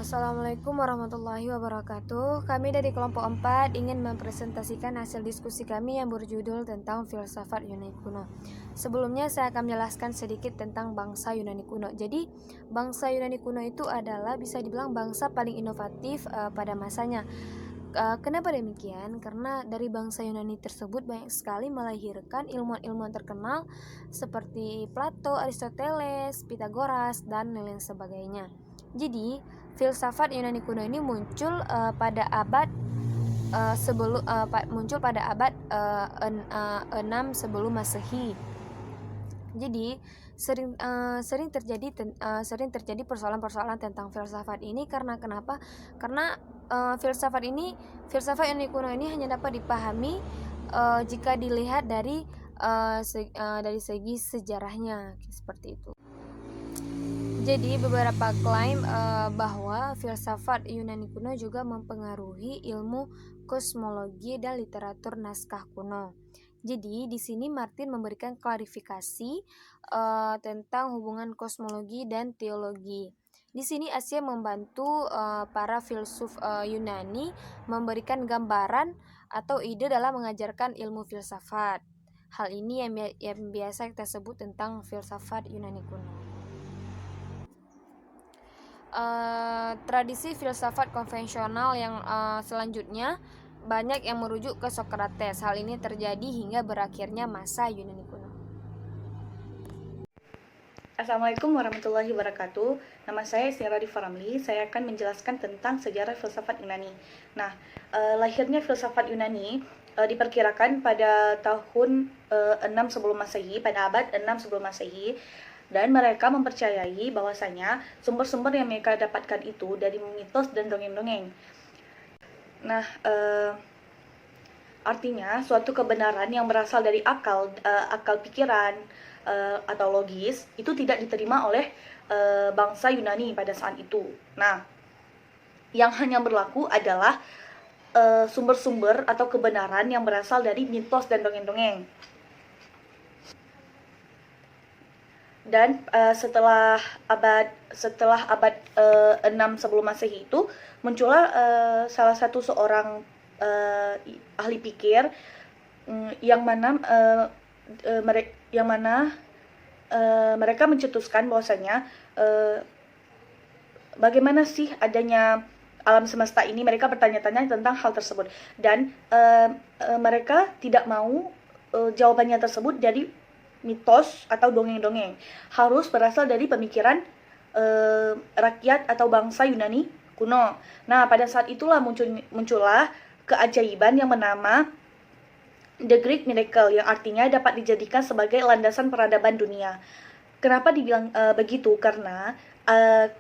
Assalamualaikum warahmatullahi wabarakatuh. Kami dari kelompok 4 ingin mempresentasikan hasil diskusi kami yang berjudul tentang filsafat Yunani kuno. Sebelumnya saya akan menjelaskan sedikit tentang bangsa Yunani kuno. Jadi, bangsa Yunani kuno itu adalah bisa dibilang bangsa paling inovatif pada masanya. Kenapa demikian? Karena dari bangsa Yunani tersebut banyak sekali melahirkan ilmuwan-ilmuwan terkenal seperti Plato, Aristoteles, Pythagoras, dan lain sebagainya. Jadi, filsafat Yunani kuno ini muncul pada abad enam sebelum Masehi. Jadi sering terjadi persoalan-persoalan tentang filsafat ini karena kenapa? Karena filsafat Yunani kuno ini hanya dapat dipahami jika dilihat dari segi sejarahnya seperti itu. Jadi beberapa klaim bahwa filsafat Yunani kuno juga mempengaruhi ilmu kosmologi dan literatur naskah kuno. Jadi di sini Martin memberikan klarifikasi tentang hubungan kosmologi dan teologi. Di sini Asia membantu para filsuf Yunani memberikan gambaran atau ide dalam mengajarkan ilmu filsafat. Hal ini yang biasa kita sebut tentang filsafat Yunani kuno. Tradisi filsafat konvensional yang selanjutnya banyak yang merujuk ke Socrates. Hal ini terjadi hingga berakhirnya masa Yunani kuno. Assalamualaikum warahmatullahi wabarakatuh. Nama saya Sira Faramli. Saya akan menjelaskan tentang sejarah filsafat Yunani. Nah, lahirnya filsafat Yunani diperkirakan pada tahun 6 sebelum Masehi, pada abad 6 sebelum Masehi. Dan mereka mempercayai bahwasanya sumber-sumber yang mereka dapatkan itu dari mitos dan dongeng-dongeng. Nah, artinya suatu kebenaran yang berasal dari akal pikiran atau logis itu tidak diterima oleh bangsa Yunani pada saat itu. Nah, yang hanya berlaku adalah sumber-sumber atau kebenaran yang berasal dari mitos dan dongeng-dongeng. Dan setelah abad 6 sebelum Masehi itu muncullah salah satu seorang ahli pikir yang mana mereka mencetuskan bahwasanya bagaimana sih adanya alam semesta ini. Mereka bertanya-tanya tentang hal tersebut dan mereka tidak mau jawabannya tersebut dari mitos atau dongeng-dongeng, harus berasal dari pemikiran rakyat atau bangsa Yunani kuno. Nah, pada saat itulah muncullah keajaiban yang bernama The Greek Miracle, yang artinya dapat dijadikan sebagai landasan peradaban dunia. Kenapa dibilang begitu? Karena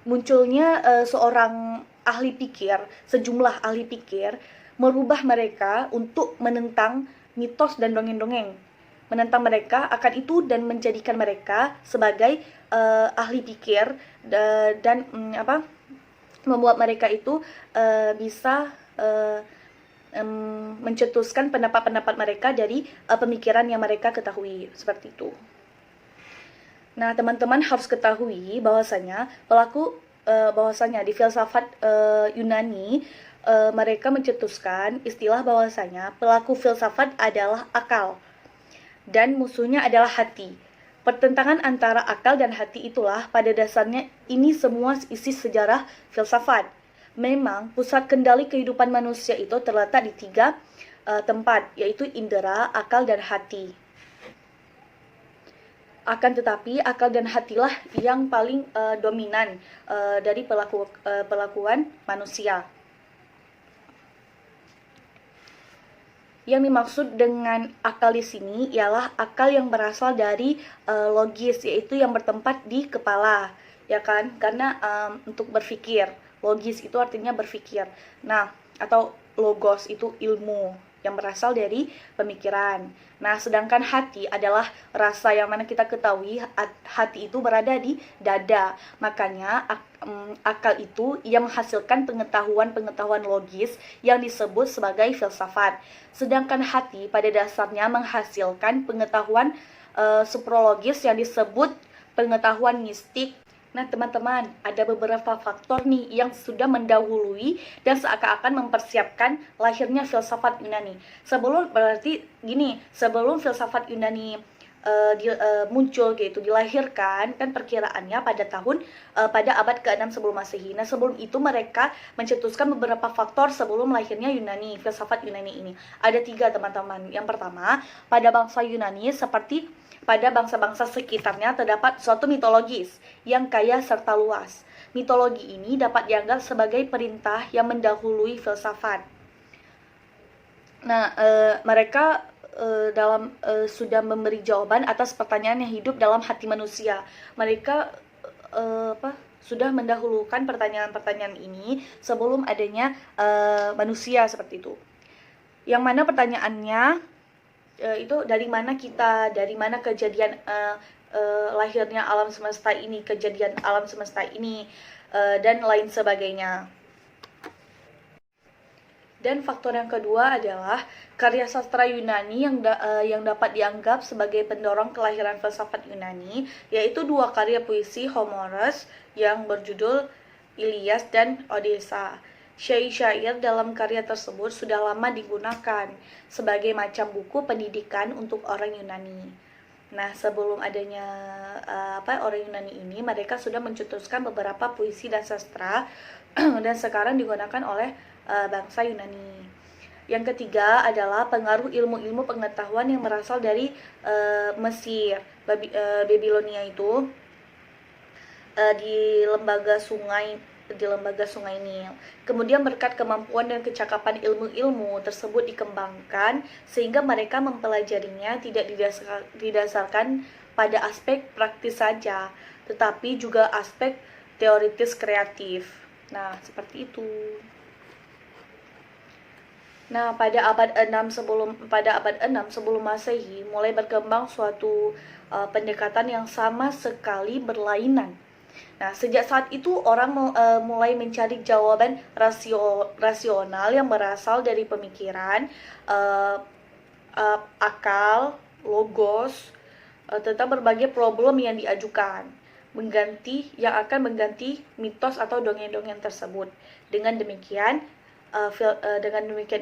munculnya seorang ahli pikir, sejumlah ahli pikir merubah mereka untuk menentang mitos dan dongeng-dongeng, menentang mereka akan itu dan menjadikan mereka sebagai ahli pikir dan membuat mereka itu bisa mencetuskan pendapat-pendapat mereka dari pemikiran yang mereka ketahui, seperti itu. Nah, teman-teman harus ketahui bahwasanya di filsafat Yunani mereka mencetuskan istilah bahwasanya pelaku filsafat adalah akal dan musuhnya adalah hati. Pertentangan antara akal dan hati itulah pada dasarnya ini semua isi sejarah filsafat. Memang pusat kendali kehidupan manusia itu terletak di 3 tempat, yaitu indera, akal, dan hati. Akan tetapi akal dan hatilah yang paling dominan dari pelakuan manusia. Yang dimaksud dengan akal di sini ialah akal yang berasal dari logis, yaitu yang bertempat di kepala, ya kan? Karena untuk berpikir, logis itu artinya berpikir. Nah, atau logos itu ilmu yang berasal dari pemikiran. Nah, sedangkan hati adalah rasa, yang mana kita ketahui hati itu berada di dada. Makanya akal itu yang menghasilkan pengetahuan logis yang disebut sebagai filsafat. Sedangkan hati pada dasarnya menghasilkan pengetahuan suprologis yang disebut pengetahuan mistik Nah, teman-teman, ada beberapa faktor nih yang sudah mendahului dan seakan-akan mempersiapkan lahirnya filsafat Yunani. Sebelum filsafat Yunani muncul gitu, dilahirkan, kan perkiraannya pada abad ke-6 sebelum Masehi. Nah, sebelum itu mereka mencetuskan beberapa faktor sebelum lahirnya filsafat Yunani ini. Ada 3, teman-teman. Yang pertama, pada bangsa Yunani seperti pada bangsa-bangsa sekitarnya terdapat suatu mitologis yang kaya serta luas. Mitologi ini dapat dianggap sebagai perintah yang mendahului filsafat. Nah, mereka sudah memberi jawaban atas pertanyaan yang hidup dalam hati manusia. Mereka sudah mendahulukan pertanyaan-pertanyaan ini sebelum adanya manusia seperti itu. Yang mana pertanyaannya itu dari mana kejadian lahirnya alam semesta ini, kejadian alam semesta ini, dan lain sebagainya. Dan faktor yang kedua adalah karya sastra Yunani yang dapat dianggap sebagai pendorong kelahiran filsafat Yunani, yaitu 2 karya puisi Homerus yang berjudul Ilias dan Odessa. Syair-syair dalam karya tersebut sudah lama digunakan sebagai macam buku pendidikan untuk orang Yunani. Nah, sebelum adanya orang Yunani ini, mereka sudah mencetuskan beberapa puisi dan sastra dan sekarang digunakan oleh bangsa Yunani. Yang ketiga adalah pengaruh ilmu-ilmu pengetahuan yang berasal dari Mesir, Babilonia itu, di lembaga sungai Nil. Kemudian berkat kemampuan dan kecakapan ilmu-ilmu tersebut dikembangkan sehingga mereka mempelajarinya tidak didasarkan pada aspek praktis saja, tetapi juga aspek teoritis kreatif. Nah, seperti itu. Nah, pada abad 6 sebelum Masehi mulai berkembang suatu pendekatan yang sama sekali berlainan. Nah, sejak saat itu orang mulai mencari jawaban rasional yang berasal dari pemikiran, akal, logos, tentang berbagai problem yang diajukan, yang akan mengganti mitos atau dongeng-dongeng tersebut. Dengan demikian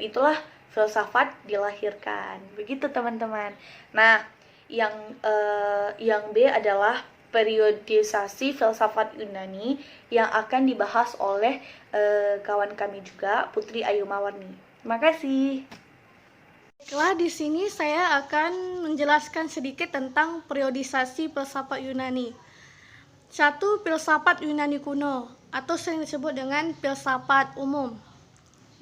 itulah filsafat dilahirkan. Begitu, teman-teman. Nah, yang B adalah periodisasi filsafat Yunani yang akan dibahas oleh kawan kami juga, Putri Ayu Mawarni. Terima kasih. Baiklah, di sini saya akan menjelaskan sedikit tentang periodisasi filsafat Yunani. 1. Filsafat Yunani kuno atau sering disebut dengan filsafat umum.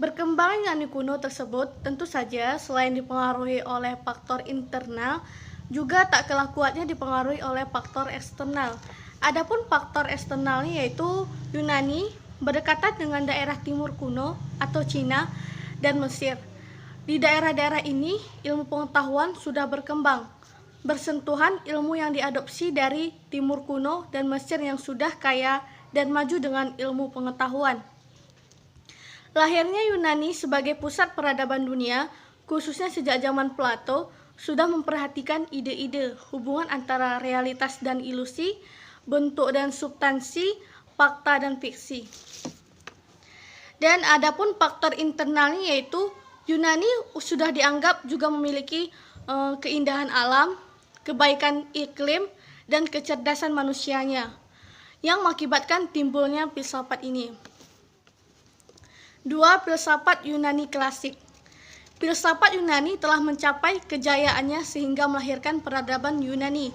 Berkembang Yunani kuno tersebut tentu saja selain dipengaruhi oleh faktor internal, juga tak kalah kuatnya dipengaruhi oleh faktor eksternal. Adapun faktor eksternalnya yaitu Yunani berdekatan dengan daerah timur kuno atau Cina dan Mesir. Di daerah-daerah ini ilmu pengetahuan sudah berkembang, bersentuhan ilmu yang diadopsi dari timur kuno dan Mesir yang sudah kaya dan maju dengan ilmu pengetahuan. Lahirnya Yunani sebagai pusat peradaban dunia, khususnya sejak zaman Plato, sudah memperhatikan ide-ide hubungan antara realitas dan ilusi, bentuk dan substansi, fakta dan fiksi. Dan adapun faktor internalnya yaitu Yunani sudah dianggap juga memiliki keindahan alam, kebaikan iklim, dan kecerdasan manusianya yang mengakibatkan timbulnya filsafat ini. 2. Filsafat Yunani klasik. Filsafat Yunani telah mencapai kejayaannya sehingga melahirkan peradaban Yunani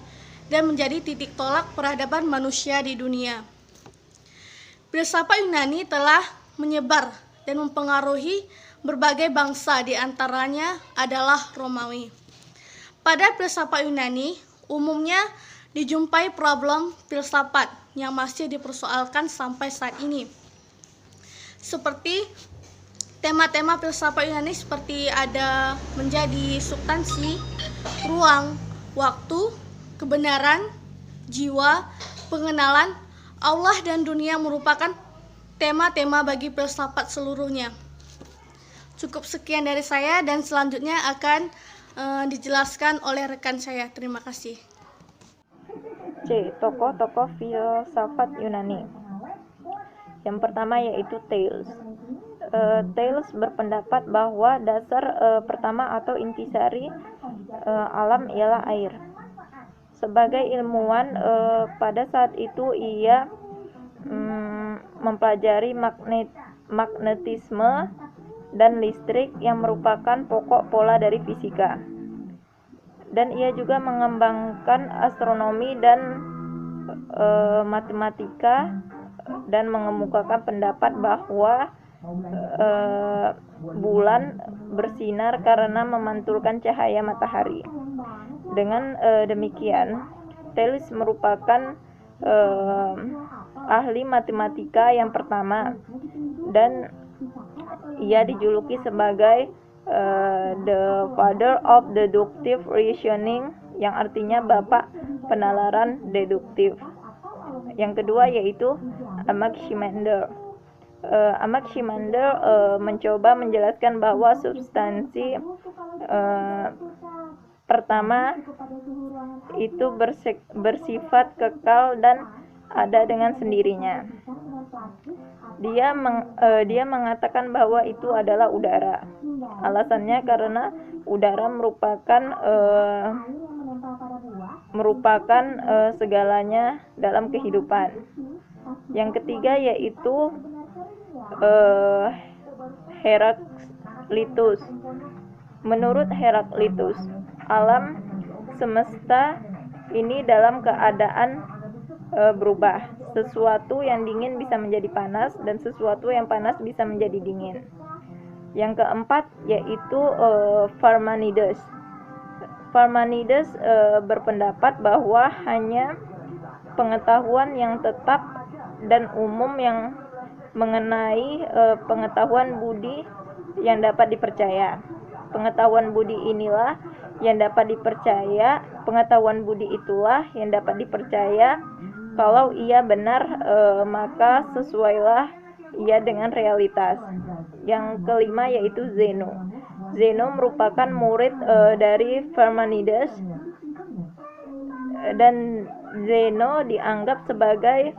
dan menjadi titik tolak peradaban manusia di dunia. Filsafat Yunani telah menyebar dan mempengaruhi berbagai bangsa, di antaranya adalah Romawi. Pada filsafat Yunani, umumnya dijumpai problem filsafat yang masih dipersoalkan sampai saat ini. Seperti tema-tema filsafat Yunani seperti ada menjadi substansi, ruang, waktu, kebenaran, jiwa, pengenalan, Allah dan dunia merupakan tema-tema bagi filsafat seluruhnya. Cukup sekian dari saya dan selanjutnya akan dijelaskan oleh rekan saya. Terima kasih. C. Tokoh-tokoh filsafat Yunani. Yang pertama yaitu Thales. Thales berpendapat bahwa dasar pertama atau intisari alam ialah air. Sebagai ilmuwan, pada saat itu ia mempelajari magnetisme dan listrik yang merupakan pokok pola dari fisika. Dan ia juga mengembangkan astronomi dan matematika dan mengemukakan pendapat bahwa bulan bersinar karena memantulkan cahaya matahari. Dengan demikian, Thales merupakan ahli matematika yang pertama dan ia dijuluki sebagai the father of deductive reasoning, yang artinya bapak penalaran deduktif. Yang kedua yaitu Anaximander. Anaximander mencoba menjelaskan bahwa substansi pertama itu bersifat kekal dan ada dengan sendirinya. Dia mengatakan bahwa itu adalah udara. Alasannya karena udara merupakan segalanya dalam kehidupan. Yang ketiga yaitu Heraklitus. Menurut Heraklitus, alam semesta ini dalam keadaan berubah. Sesuatu yang dingin bisa menjadi panas dan sesuatu yang panas bisa menjadi dingin. Yang keempat yaitu Parmenides. Parmenides berpendapat bahwa hanya pengetahuan yang tetap dan umum yang mengenai pengetahuan budi yang dapat dipercaya. Pengetahuan budi inilah yang dapat dipercaya, pengetahuan budi itulah yang dapat dipercaya. Kalau ia benar, maka sesuailah ia dengan realitas. Yang kelima yaitu Zeno. Zeno merupakan murid dari Parmenides dan Zeno dianggap sebagai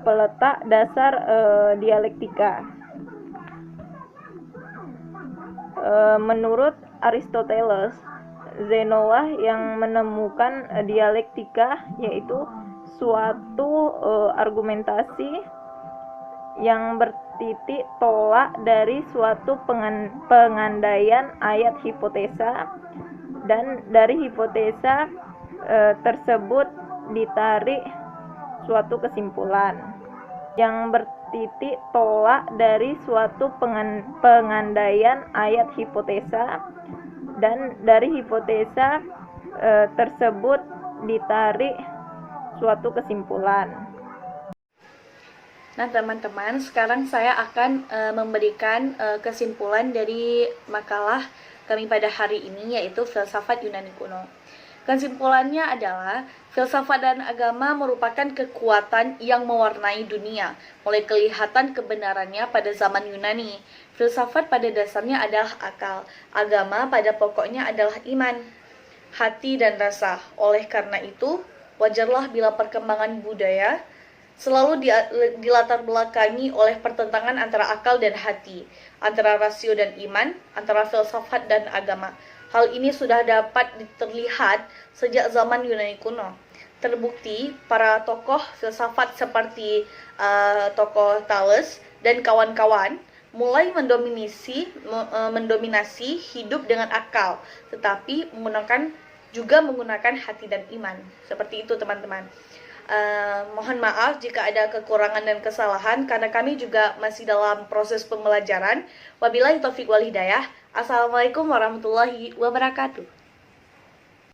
peletak dasar dialektika. Menurut Aristoteles, Zeno lah yang menemukan dialektika, yaitu suatu argumentasi yang bertitik tolak dari suatu pengandaian ayat hipotesa, dan dari hipotesa tersebut ditarik suatu kesimpulan yang bertitik tolak dari suatu pengandaian ayat hipotesa, dan dari hipotesa tersebut ditarik suatu kesimpulan. Nah teman-teman, sekarang saya akan memberikan kesimpulan dari makalah kami pada hari ini, yaitu filsafat Yunani kuno. Kesimpulannya adalah, filsafat dan agama merupakan kekuatan yang mewarnai dunia, mulai kelihatan kebenarannya pada zaman Yunani. Filsafat pada dasarnya adalah akal, agama pada pokoknya adalah iman, hati, dan rasa. Oleh karena itu, wajarlah bila perkembangan budaya selalu dilatar belakangi oleh pertentangan antara akal dan hati, antara rasio dan iman, antara filsafat dan agama. Hal ini sudah dapat terlihat sejak zaman Yunani kuno. Terbukti para tokoh filsafat seperti tokoh Thales dan kawan-kawan mulai mendominasi hidup dengan akal, tetapi juga menggunakan hati dan iman. Seperti itu teman-teman. Mohon maaf jika ada kekurangan dan kesalahan, karena kami juga masih dalam proses pembelajaran. Wabillahi taufiq wal hidayah. Assalamualaikum warahmatullahi wabarakatuh.